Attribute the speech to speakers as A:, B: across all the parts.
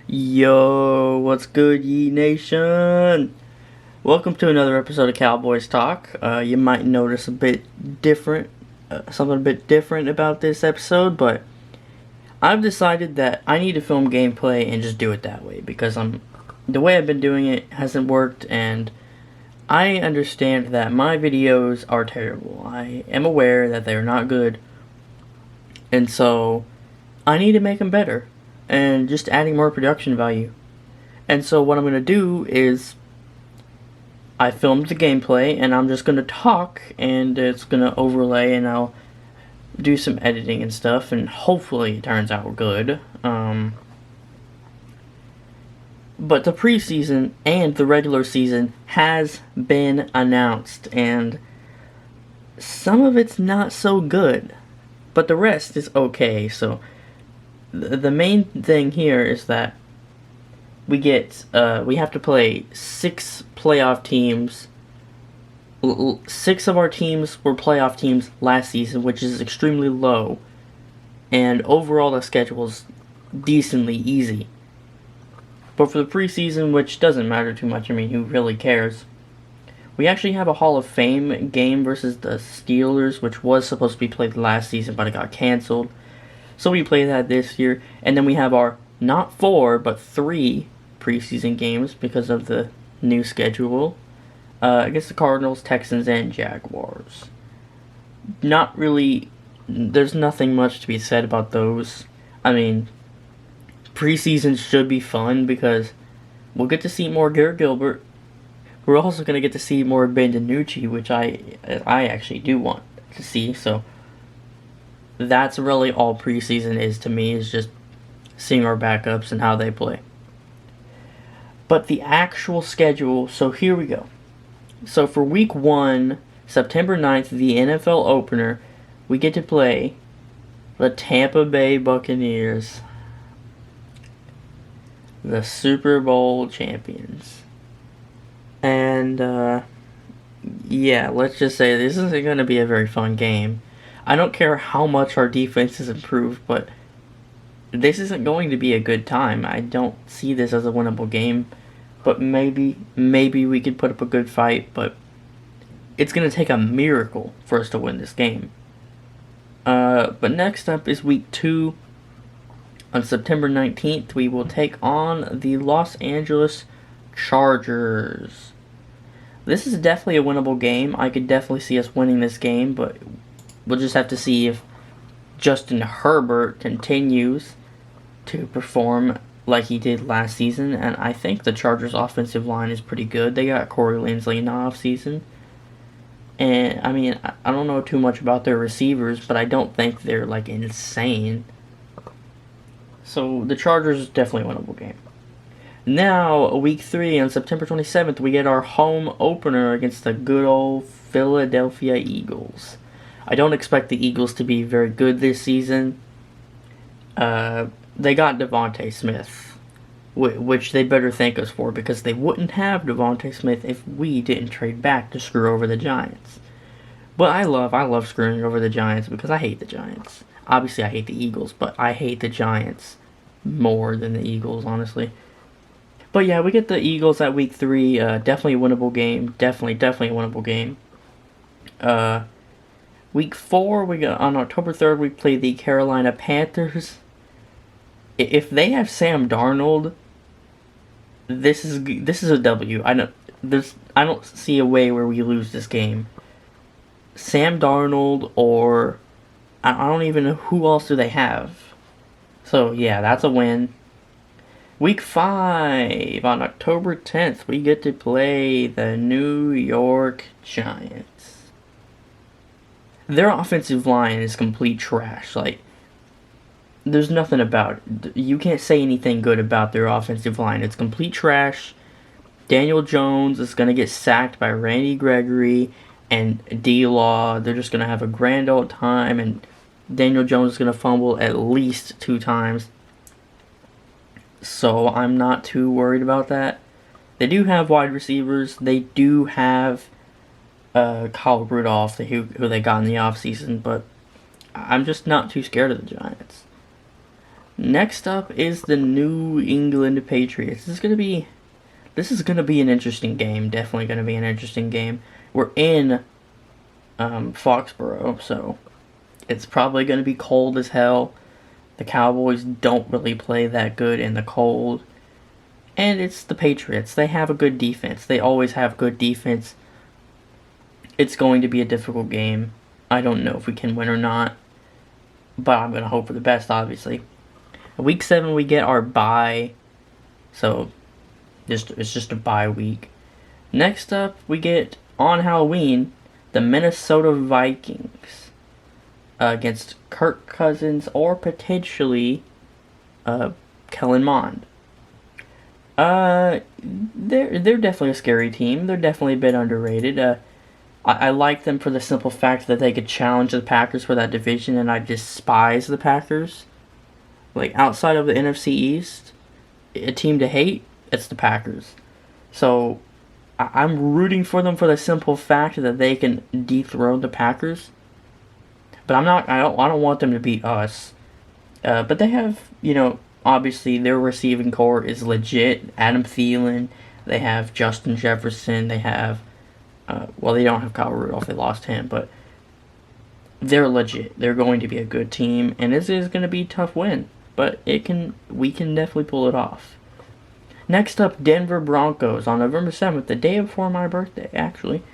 A: Yo, what's good, Ye Nation? Welcome to another episode of Cowboys Talk. You might notice something a bit different about this episode, but I've decided that I need to film gameplay and just do it that way because the way I've been doing it hasn't worked, and I understand that my videos are terrible. I am aware that they are not good, and so I need to make them better and just adding more production value. And so what I'm going to do is I filmed the gameplay and I'm just going to talk and it's going to overlay and I'll do some editing and stuff and hopefully it turns out good. But the preseason and the regular season has been announced and some of it's not so good, but the rest is okay. So the main thing here is that we have to play 6 playoff teams. 6 of our teams were playoff teams last season, which is extremely low, and overall the schedule is decently easy. But for the preseason, which doesn't matter too much, I mean, who really cares? We actually have a Hall of Fame game versus the Steelers, which was supposed to be played last season, but it got canceled. So we play that this year, and then we have our not 4 but 3 preseason games because of the new schedule against the Cardinals, Texans, and Jaguars. Not really, there's nothing much to be said about those. I mean, preseason should be fun because we'll get to see more Garrett Gilbert. We're also going to get to see more Ben DiNucci, which I actually do want to see, so that's really all preseason is to me, is just seeing our backups and how they play. But the actual schedule, so here we go. So for week 1, September 9th, the NFL opener, we get to play the Tampa Bay Buccaneers, the Super Bowl champions. And, yeah, let's just say this isn't going to be a very fun game. I don't care how much our defense has improved, but this isn't going to be a good time. I don't see this as a winnable game, but maybe we could put up a good fight, but it's going to take a miracle for us to win this game. But next up is week 2. On September 19th, we will take on the Los Angeles Chargers. This is definitely a winnable game. I could definitely see us winning this game, but we'll just have to see if Justin Herbert continues to perform like he did last season. And I think the Chargers' offensive line is pretty good. They got Corey Linsley in the offseason. And, I mean, I don't know too much about their receivers, but I don't think they're, like, insane. So the Chargers is definitely a winnable game. Now, week 3 on September 27th, we get our home opener against the good old Philadelphia Eagles. I don't expect the Eagles to be very good this season. They got Devontae Smith, which they better thank us for, because they wouldn't have Devontae Smith if we didn't trade back to screw over the Giants. But I love screwing over the Giants because I hate the Giants. Obviously, I hate the Eagles, but I hate the Giants more than the Eagles, honestly. But yeah, we get the Eagles at week 3. Definitely a winnable game. Definitely a winnable game. Week 4, on October 3rd, we play the Carolina Panthers. If they have Sam Darnold, this is a W. I don't see a way where we lose this game. Sam Darnold, or I don't even know who else do they have. So yeah, that's a win. Week 5, on October 10th, we get to play the New York Giants. Their offensive line is complete trash. Like, there's nothing about it. You can't say anything good about their offensive line. It's complete trash. Daniel Jones is going to get sacked by Randy Gregory and D-Law. They're just going to have a grand old time, and Daniel Jones is going to fumble at least 2 times. So I'm not too worried about that. They do have wide receivers. They do have Kyle Rudolph, who they got in the offseason, but I'm just not too scared of the Giants. Next up is the New England Patriots. This is gonna be an interesting game. Definitely gonna be an interesting game. We're in Foxborough, so it's probably gonna be cold as hell. The Cowboys don't really play that good in the cold. And it's the Patriots. They have a good defense. They always have good defense. It's going to be a difficult game. I don't know if we can win or not, but I'm going to hope for the best, obviously. Week 7, we get our bye, so it's just a bye week. Next up, we get, on Halloween, the Minnesota Vikings against Kirk Cousins or potentially Kellen Mond. They're definitely a scary team. They're definitely a bit underrated. I like them for the simple fact that they could challenge the Packers for that division, and I despise the Packers. Like, outside of the NFC East, a team to hate, it's the Packers. So, I'm rooting for them for the simple fact that they can dethrone the Packers. But I don't want them to beat us. But they have, obviously their receiving core is legit. Adam Thielen, they have Justin Jefferson, they have, they don't have Kyle Rudolph, they lost him, but they're legit. They're going to be a good team, and this is going to be a tough win, but we can definitely pull it off. Next up, Denver Broncos on November 7th, the day before my birthday, actually.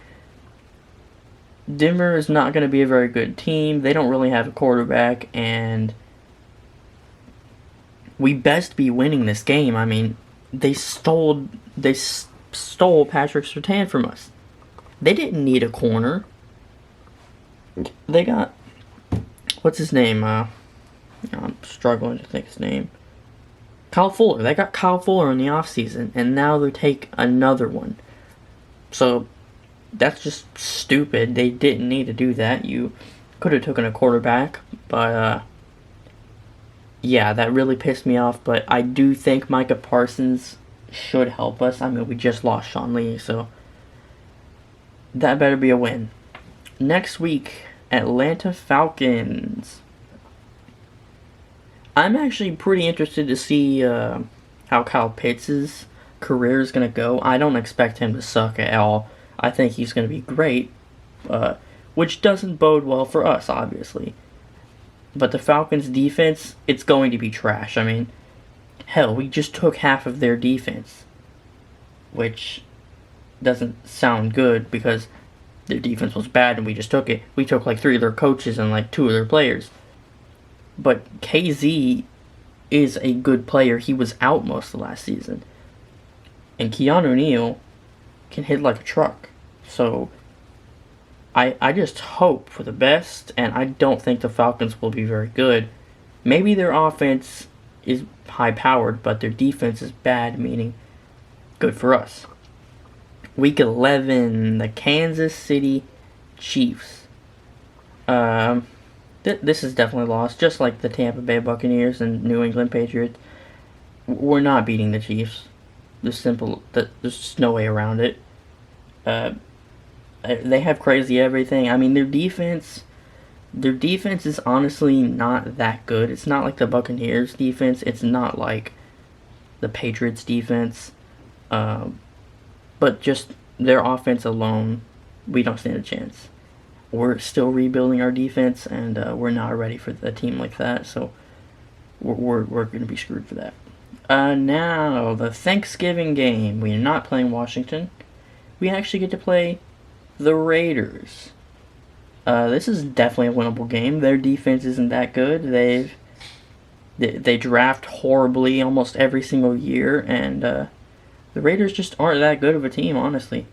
A: Denver is not going to be a very good team. They don't really have a quarterback, and we best be winning this game. I mean, they stole Patrick Surtain from us. They didn't need a corner. They got, what's his name? I'm struggling to think his name. Kyle Fuller. They got Kyle Fuller in the offseason, and now they take another one. So, that's just stupid. They didn't need to do that. You could have taken a quarterback, but, yeah, that really pissed me off. But I do think Micah Parsons should help us. I mean, we just lost Sean Lee, so that better be a win. Next week, Atlanta Falcons. I'm actually pretty interested to see how Kyle Pitts' career is going to go. I don't expect him to suck at all. I think he's going to be great, which doesn't bode well for us, obviously. But the Falcons' defense, it's going to be trash. I mean, hell, we just took half of their defense, which doesn't sound good because their defense was bad and we just took it. We took like 3 of their coaches and like 2 of their players. But KZ is a good player. He was out most of last season. And Keanu Neal can hit like a truck. So I just hope for the best, and I don't think the Falcons will be very good. Maybe their offense is high-powered, but their defense is bad, meaning good for us. Week 11, the Kansas City Chiefs. This is definitely lost, just like the Tampa Bay Buccaneers and New England Patriots. We're not beating the Chiefs. There's just no way around it. They have crazy everything. I mean, their defense is honestly not that good. It's not like the Buccaneers defense. It's not like the Patriots defense. But just their offense alone, we don't stand a chance. We're still rebuilding our defense, and we're not ready for a team like that. So we're going to be screwed for that. Now, the Thanksgiving game. We are not playing Washington. We actually get to play the Raiders. This is definitely a winnable game. Their defense isn't that good. They draft horribly almost every single year, and the Raiders just aren't that good of a team, honestly.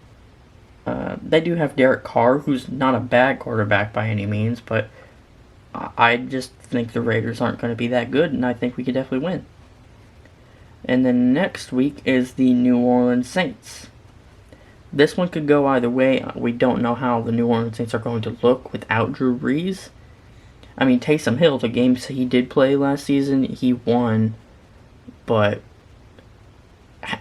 A: They do have Derek Carr, who's not a bad quarterback by any means, but I just think the Raiders aren't going to be that good, and I think we could definitely win. And then next week is the New Orleans Saints. This one could go either way. We don't know how the New Orleans Saints are going to look without Drew Brees. I mean, Taysom Hill, the games he did play last season, he won, but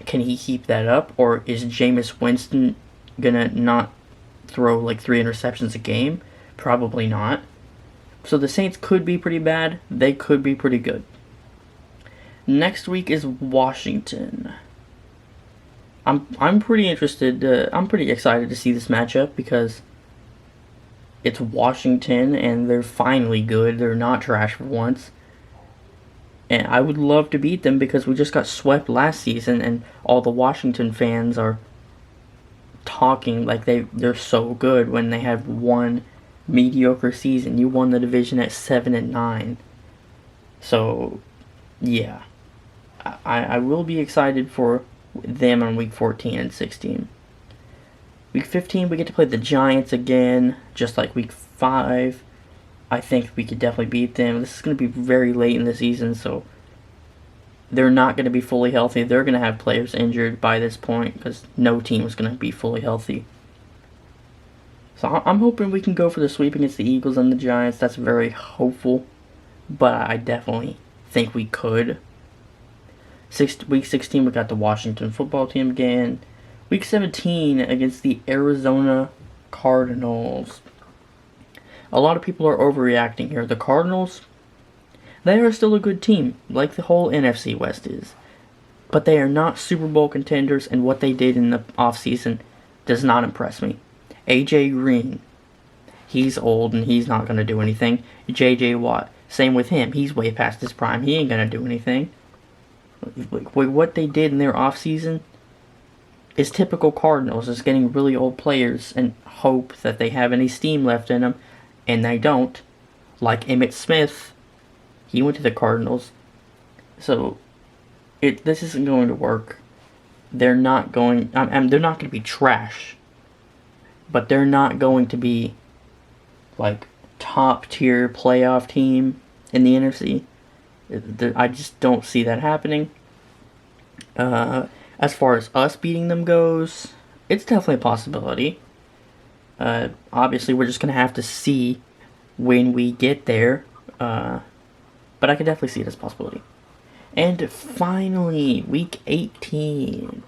A: can he keep that up? Or is Jameis Winston gonna not throw like 3 interceptions a game? Probably not. So the Saints could be pretty bad. They could be pretty good. Next week is Washington. I'm pretty interested. I'm pretty excited to see this matchup because it's Washington and they're finally good. They're not trash for once. And I would love to beat them because we just got swept last season and all the Washington fans are talking like they're so good when they have one mediocre season. You won the division at 7-9. So, yeah. I will be excited for them on week 14 and 16. Week 15, we get to play the Giants again, just like week 5. I think we could definitely beat them. This is going to be very late in the season, so they're not going to be fully healthy. They're going to have players injured by this point because no team is going to be fully healthy. So I'm hoping we can go for the sweep against the Eagles and the Giants. That's very hopeful, but I definitely think we could. Week 16, we got the Washington football team again. Week 17 against the Arizona Cardinals. A lot of people are overreacting here. The Cardinals, they are still a good team, like the whole NFC West is. But they are not Super Bowl contenders, and what they did in the offseason does not impress me. A.J. Green, he's old and he's not going to do anything. J.J. Watt, same with him. He's way past his prime. He ain't going to do anything. What they did in their offseason is typical Cardinals, is getting really old players and hope that they have any steam left in them, and they don't. Like Emmitt Smith, he went to the Cardinals. So, this isn't going to work. They're not going to be trash, but they're not going to be like top tier playoff team in the NFC. I just don't see that happening. As far as us beating them goes, it's definitely a possibility. Obviously, we're just going to have to see when we get there. But I can definitely see it as a possibility. And finally, week 18,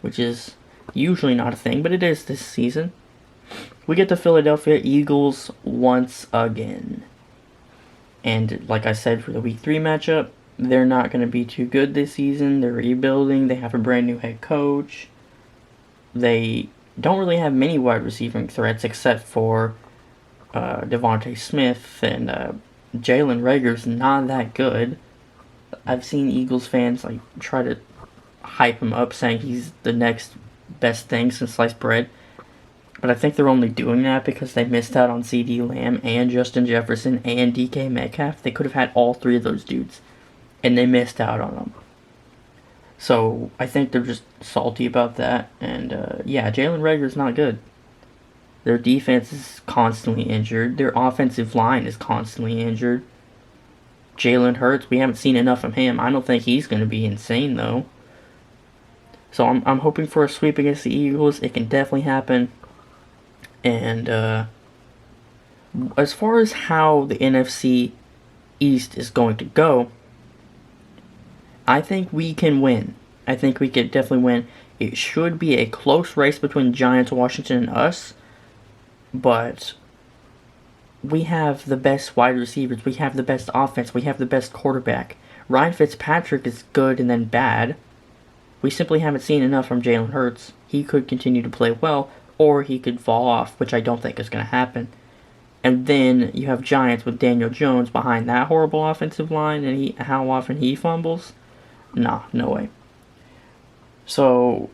A: which is usually not a thing, but it is this season. We get the Philadelphia Eagles once again. And like I said for the week 3 matchup, they're not going to be too good this season. They're rebuilding. They have a brand new head coach. They don't really have many wide receiving threats except for Devontae Smith, and Jalen Reagor's not that good. I've seen Eagles fans like try to hype him up, saying he's the next best thing since sliced bread. But I think they're only doing that because they missed out on C.D. Lamb and Justin Jefferson and DK Metcalf. They could have had all 3 of those dudes, and they missed out on them. So I think they're just salty about that. And yeah, Jalen Reagor's not good. Their defense is constantly injured. Their offensive line is constantly injured. Jalen Hurts, we haven't seen enough of him. I don't think he's going to be insane, though. So I'm hoping for a sweep against the Eagles. It can definitely happen. And as far as how the NFC East is going to go, I think we can win. I think we could definitely win. It should be a close race between Giants, Washington, and us. But we have the best wide receivers. We have the best offense. We have the best quarterback. Ryan Fitzpatrick is good and then bad. We simply haven't seen enough from Jalen Hurts. He could continue to play well, or he could fall off, which I don't think is going to happen. And then you have Giants with Daniel Jones behind that horrible offensive line, and how often he fumbles. Nah, no way. So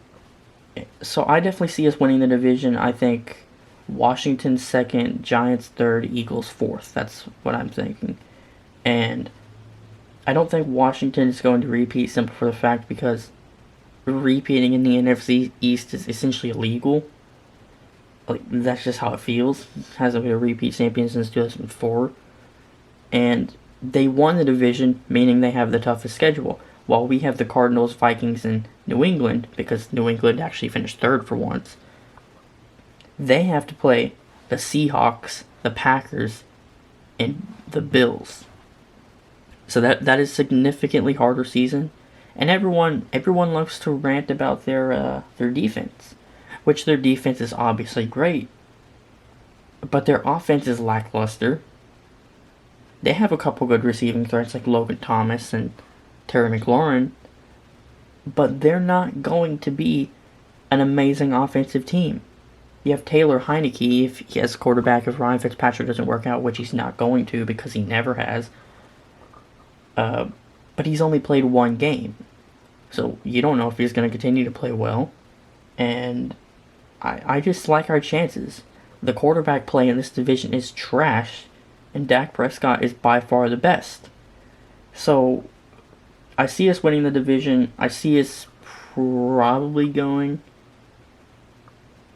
A: I definitely see us winning the division. I think Washington 2nd, Giants 3rd, Eagles 4th. That's what I'm thinking. And I don't think Washington is going to repeat simply for the fact because repeating in the NFC East is essentially illegal. Like, that's just how it feels. It hasn't been a repeat champion since 2004. And they won the division, meaning they have the toughest schedule. While we have the Cardinals, Vikings, and New England, because New England actually finished 3rd for once, they have to play the Seahawks, the Packers, and the Bills. So that is significantly harder season. And everyone loves to rant about their defense, which their defense is obviously great, but their offense is lackluster. They have a couple good receiving threats like Logan Thomas and Terry McLaurin, but they're not going to be an amazing offensive team. You have Taylor Heineke if he has a quarterback if Ryan Fitzpatrick doesn't work out, which he's not going to because he never has. But he's only played one game. So you don't know if he's going to continue to play well. And I just like our chances. The quarterback play in this division is trash, and Dak Prescott is by far the best. So I see us winning the division. I see us probably going,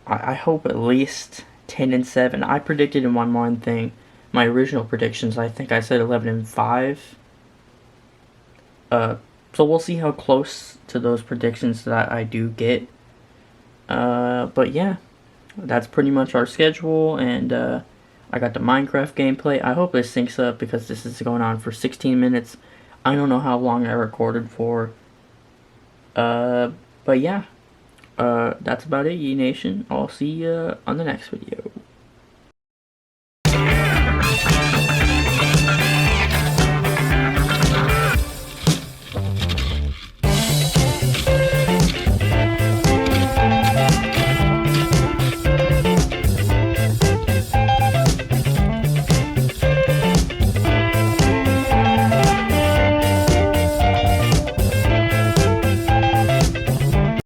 A: I hope at least 10-7. I predicted in one thing, my original predictions, I think I said 11-5. So we'll see how close to those predictions that I do get. But yeah, that's pretty much our schedule, and I got the Minecraft gameplay. I hope this syncs up because this is going on for 16 minutes. I don't know how long I recorded for. But yeah, that's about it, Ye Nation. I'll see you on the next video.